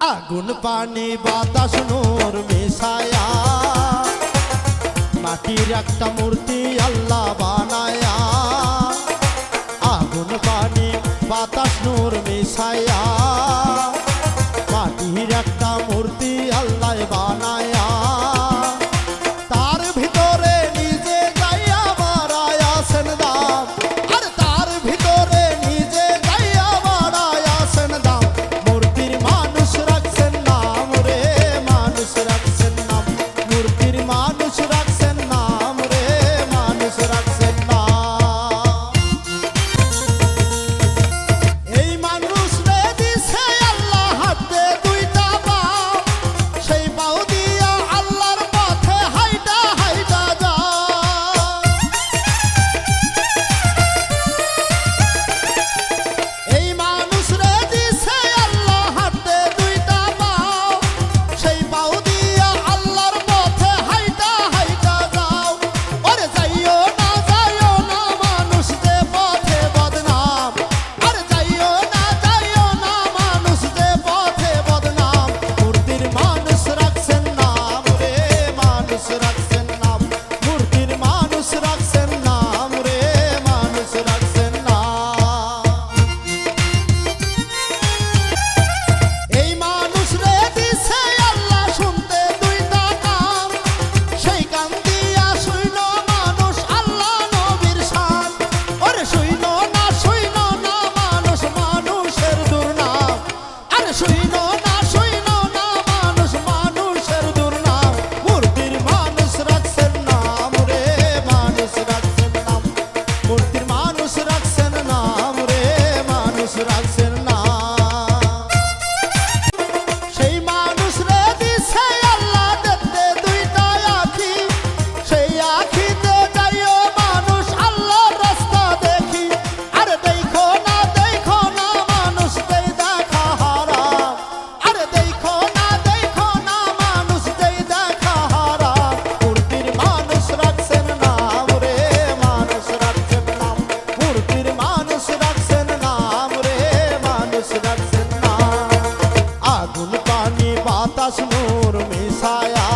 আগুন পানি বাতাস নূর মিশায়া মাটির একটা মূর্তি আল্লাহ বানায়া। আগুন পানি বাতাস নূর মিশায়া মাটির একটা মূর্তি আল্লাহ বানায়া। তার ভিতরে নিজে যাইয়া বাড়ায়াছেন দাম, আর তার ভিতরে নিজে যাইয়া বাড়ায়াছেন দাম। মূর্তির মানুষ রাখছেন নাম রে, মানুষ রাখছেন নাম। মূর্তির মানুষ রাখছেন নাম রে, মানুষ রাখছেন নাম। এই মানুষ রে দিছে আল্লাহ হাতে দুইটা পাও, সেই পাও দিয়া আল্লাহর পথে হাইটা হাইটা যায়। এই মানুষ রে দিছে আল্লাহ হাতে দুইটা পাও, সেই পাও দিয়া আল্লাহর পথে হাইটা হাইটা যাও। ওরে যাইও না মানুষ যে পথে বদনাম, আরে যাইও না মানুষ যে পথে বদনাম। মূর্তির মানুষ রাখছেন নাম রে, মানুষ রাখছেন নাম। মূর্তির মানুষ রাখছেন নাম রে, মানুষ রাখছেন নাম। এই মানুষ রে দিছে আল্লাহ শুনতে দুইটা কান, সেই কান দিয়া শুইল মানুষ আল্লাহ নবীর শান। ওরে শুইল না মানুষ মানুষের দুর্নাম, আরে শুইল না মানুষ মানুষের দুর্নাম। মূর্তির মানুষ রাখছেন নাম রে, মানুষ রাখছেন নাম। মূর্তির মানুষ রাখছেন নাম রে, মানুষ রাখছেন নাম। সেই মানুষ রে দিছে আল্লাহ দেখতে দুইটা আখি, সেই আখিতে যাইও মানুষ আল্লাহর রাস্তা দেখি। আরে দেখো না মানুষ দেই দেখা হারাম, আরে দেখো না মানুষ দেই দেখা হারাম। মূর্তির মানুষ রাখছেন নাম রে, মানুষ রাখছেন নাম। মূর্তির মানুষ রাখছেন নাম রে, মানুষ রাখছেন নাম। আগুন পানি বাতাস নূর মিশায়া